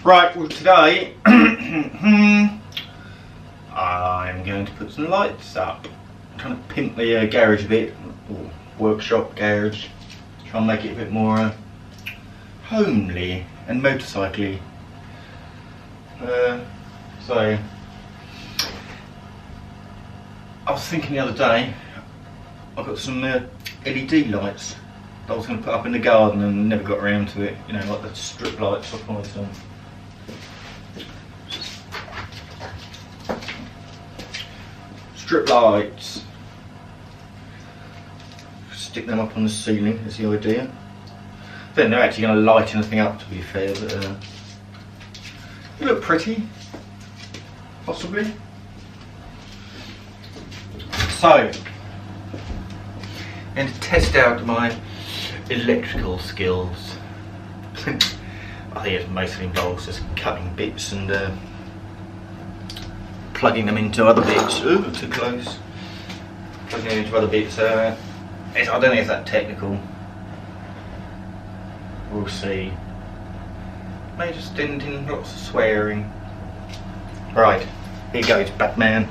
Right, well today I'm going to put some lights up. I'm trying to pimp the garage a bit, or workshop garage. Try and make it a bit more homely and motorcycly. So I was thinking the other day, I've got some LED lights that I was going to put up in the garden and never got around to it. You know, like the strip lights off my son. Strip lights. Stick them up on the ceiling is the idea. I think they're actually going to light anything up, to be fair, but they look pretty, possibly. So, I'm going to test out my electrical skills. I think it mostly involves just cutting bits and plugging them into other bits. Ooh, too close. Plugging them into other bits. I don't think it's that technical. We'll see. Maybe just in lots of swearing. Right, here goes Batman.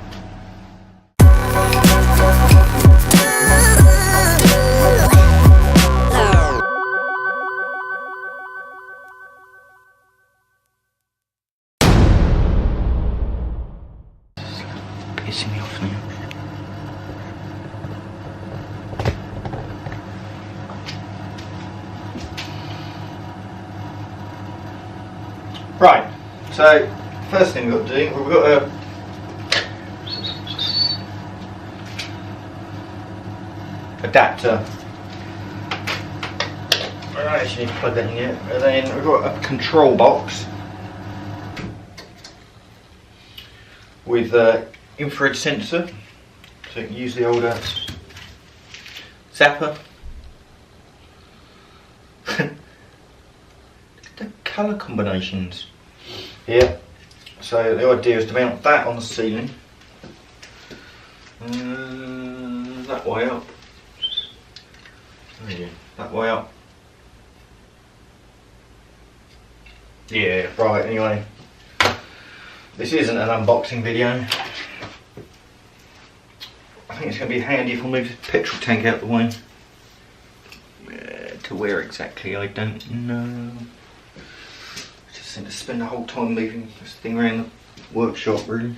Pissing me off now. Right, so first thing we've got to do, we've got a adapter. I don't actually need to plug that in yet. And then we've got a control box with infrared sensor, so you can use the old zapper. The colour combinations. Yeah, so the idea is to mount that on the ceiling, that way up, that way up. Yeah, right, anyway, this isn't an unboxing video. I think it's going to be handy if I move the petrol tank out the way. To where exactly, I don't know. Just seem to spend the whole time moving this thing around the workshop, really.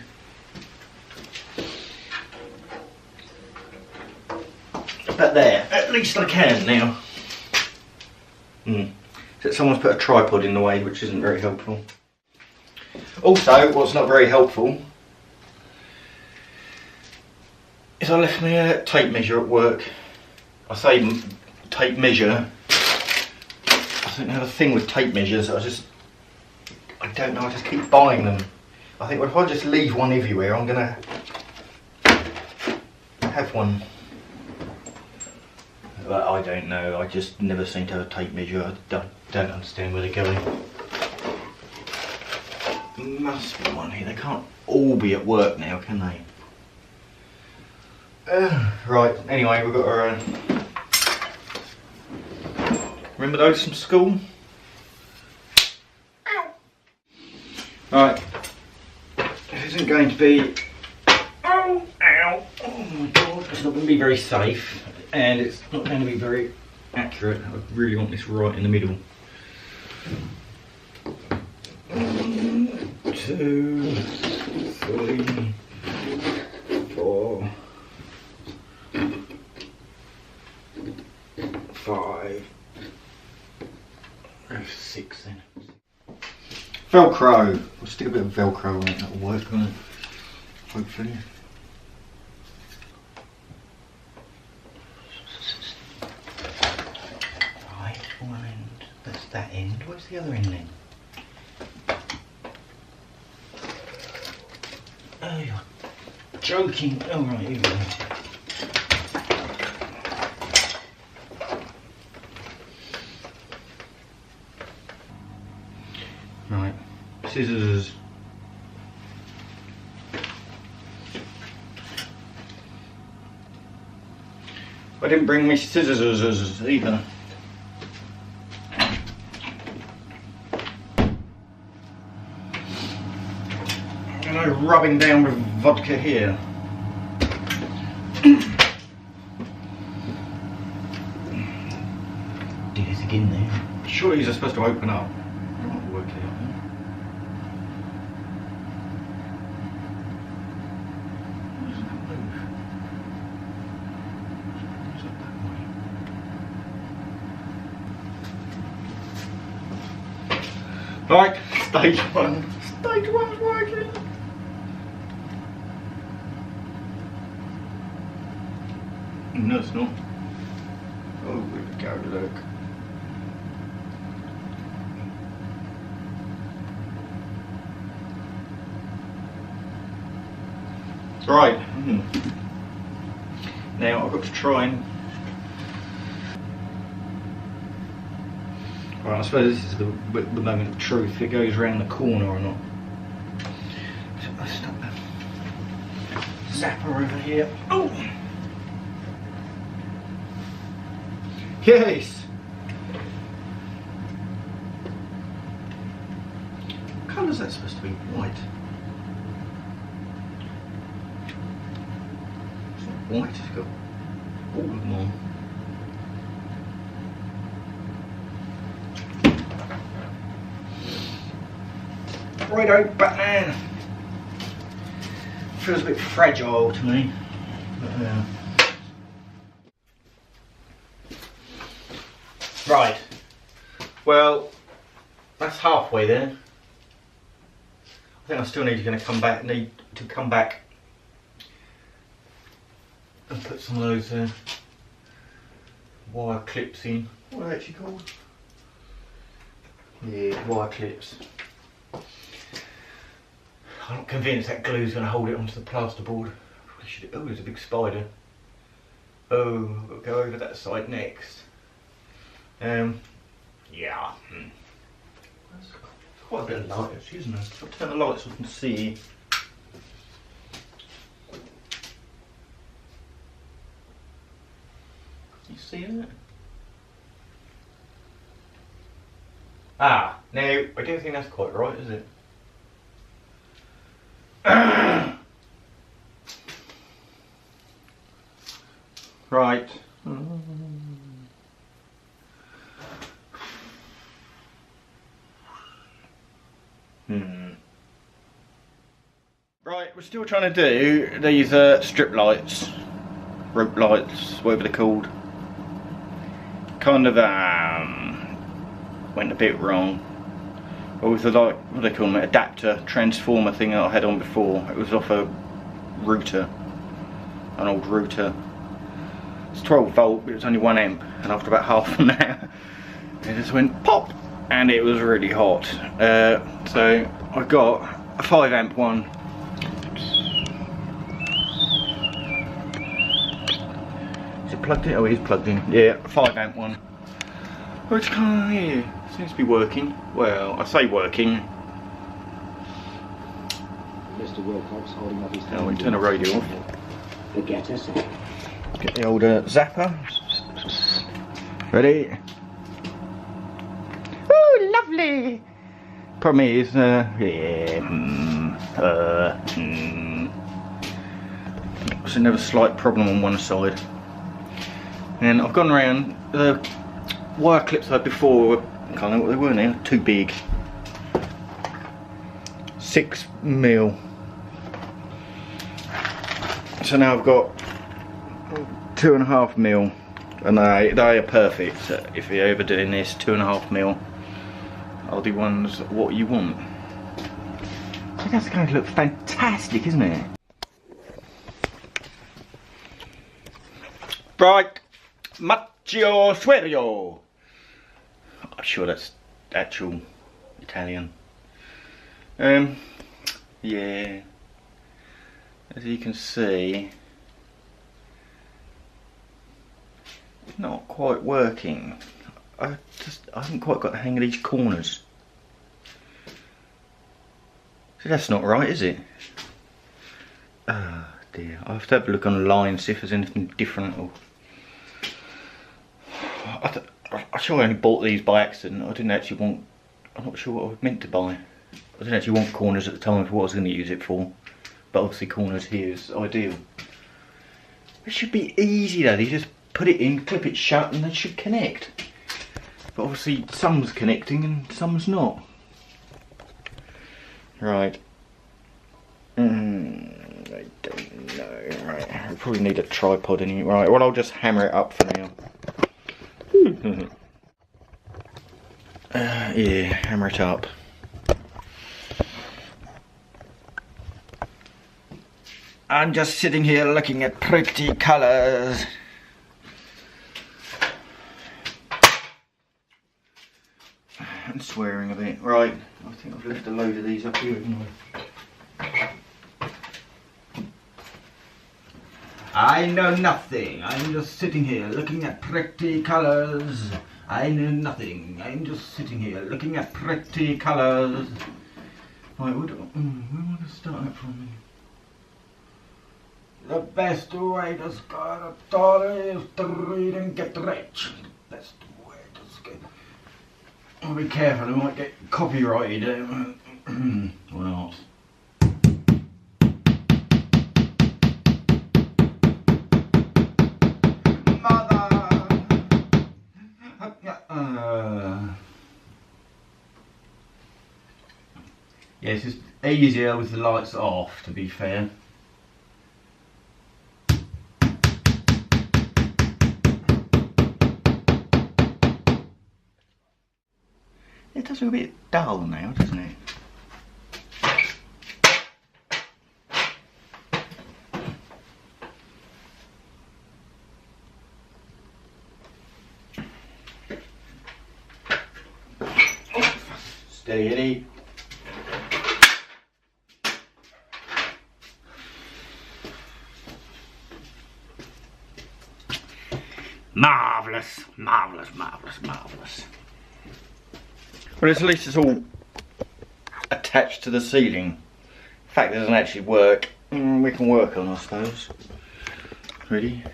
But there, at least I can now. Except someone's put a tripod in the way, which isn't very helpful. Also, what's not very helpful is I left my tape measure at work. I say tape measure. I don't have a thing with tape measures. I don't know, I just keep buying them. I think if I just leave one everywhere, I'm gonna have one. But I don't know, I just never seem to have a tape measure. I don't understand where they're going. There must be one here. They can't all be at work now, can they? Right, anyway, we've got our... remember those from school? Right, this isn't going to be... oh my god, it's not going to be very safe, and it's not going to be very accurate. I really want this right in the middle. 1, 2, 3, 4, 5, 6 then. Velcro. We'll stick a bit of Velcro on it, that'll work, won't it? Hopefully. Right, one end. That's that end. Where's the other end then? Oh, you're joking. Oh, right, here we go. Right, scissors. I didn't bring my scissors either. rubbing down with vodka here. Do this again there. Surely these are supposed to open up. I might work it out. Why doesn't that move? Right, stage one. Stage one's working. No, it's not. Oh, here we go, look. Right. Now I've got to try and... Right, I suppose this is the moment of truth, if it goes around the corner or not. So let's stop that zapper over here. Oh! Yes! What colour is that supposed to be? White. It's not white, it's got all of them on. Righto, Batman! Feels a bit fragile to me. But, right. Well, that's halfway there. I think I still need to come back and put some of those wire clips in. What are they actually called? Yeah, wire clips. I'm not convinced that glue's going to hold it onto the plasterboard. Oh, there's a big spider. Oh, I've got to go over that side next. Yeah. That's quite a bit of light actually, isn't it? I'll turn the lights so I can see. You see that? Ah, now I don't think that's quite right, is it? Right. Right, we're still trying to do these strip lights, rope lights, whatever they're called. Kind of went a bit wrong. But with the like, what do they call them, adapter transformer thing that I had on before. It was off a router, an old router. It's 12 volt, but it was only 1 amp, and after about half an hour, it just went pop, and it was really hot. So I got a 5 amp one. Is it plugged in? Oh, it is plugged in. Yeah, a 5 amp one. Which kind of, yeah, seems to be working. Well, I say working. Mr. Wilcox holding up his hand. Oh, we turn the radio off. The getter set. Get the old zapper. Ready? Oh, lovely! Problem is, So another slight problem on one side. And I've gone around, the wire clips I had before were, I can't know what they were now, too big. 6mm. So now I've got 2.5mm, and they are perfect. So if you're ever doing this, 2.5mm are the ones what you want. So that's going to look fantastic, isn't it? Right, Macchio Suerio. I'm sure that's actual Italian. Yeah, as you can see, it's not quite working. I haven't quite got the hang of these corners. So that's not right, is it? Oh dear, I'll have to have a look online, see if there's anything different. Or I sure I only bought these by accident. I didn't actually want, I'm not sure what I was meant to buy. I didn't actually want corners at the time for what I was going to use it for. but obviously corners here is ideal. It should be easy though, you just put it in, clip it shut and they should connect. But obviously some's connecting and some's not. Right. I don't know. Right, I probably need a tripod anyway. Right, well I'll just hammer it up for now. Yeah, hammer it up. I'm just sitting here looking at pretty colours. And swearing a bit. Right, I think I've left a load of these up here, haven't I know nothing. I'm just sitting here looking at pretty colours. I know nothing. I'm just sitting here looking at pretty colours. Right, where do I start that from? The best way to start a story is to read and get rich. The best way to skip. I'll be careful, I might get copyrighted. Or not. Yeah, it's just easier with the lights off, to be fair. It does look a bit dull now, doesn't it? Steady Eddie. Marvellous, marvellous, marvellous, marvellous. Well, at least it's all attached to the ceiling. In fact, it doesn't actually work. We can work on, I suppose. Ready?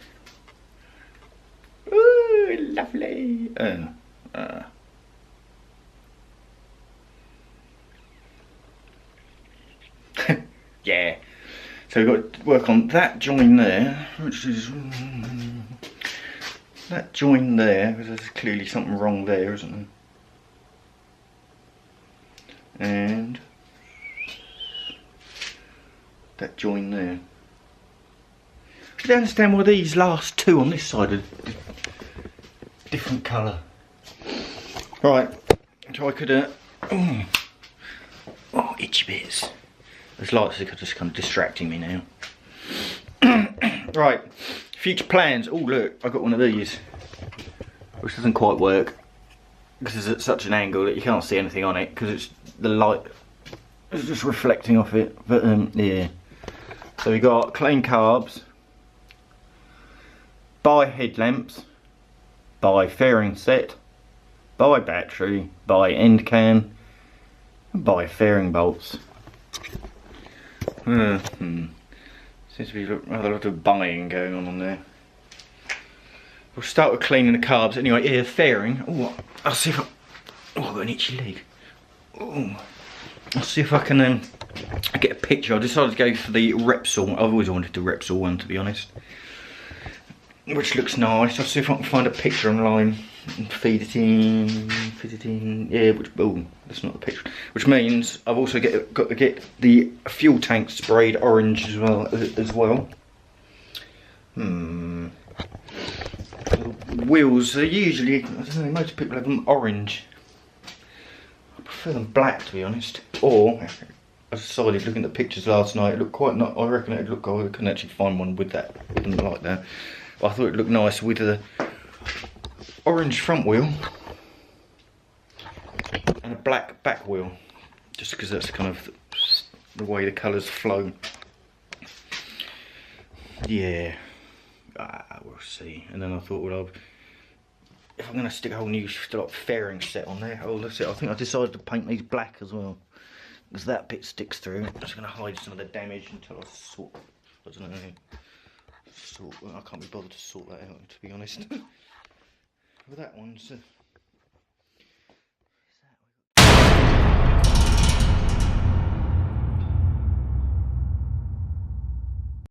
Ooh, lovely. Yeah. So we've got to work on that join there, which is that join there, because there's clearly something wrong there, isn't there? And that join there. I don't understand why these last two on this side are different colour. Right, so I could oh, itchy bits. Those lights are just kind of distracting me now. Right, future plans. Oh look, I got one of these, which doesn't quite work because it's at such an angle that you can't see anything on it because it's the light is just reflecting off it. But yeah. So we got clean carbs, buy headlamps, buy fairing set, buy battery, buy end can, and buy fairing bolts. Seems to be rather a lot of buying going on there. We'll start with cleaning the carbs. Anyway, yeah, fairing. Oh, I'll see if I... Oh, I've got an itchy leg. Oh, I'll see if I can get a picture. I decided to go for the Repsol. I've always wanted the Repsol one, to be honest. Which looks nice. I'll see if I can find a picture online and feed it in. Yeah, which, oh, that's not the picture. Which means I've also got to get the fuel tank sprayed orange as well. The wheels are usually, I don't know, most people have them orange. I prefer them black, to be honest. Or I decided looking at the pictures last night, it looked quite nice. I reckon it'd look. I couldn't actually find one with that, with them like that. But I thought it looked nice with the orange front wheel and a black back wheel, just because that's kind of the way the colours flow. Yeah, we'll see. And then I thought, well, if I'm going to stick a whole new fairing set on there, oh, that's it. I think I decided to paint these black as well, because that bit sticks through. I'm just going to hide some of the damage until I sort. I don't know. I can't be bothered to sort that out, to be honest. But that one's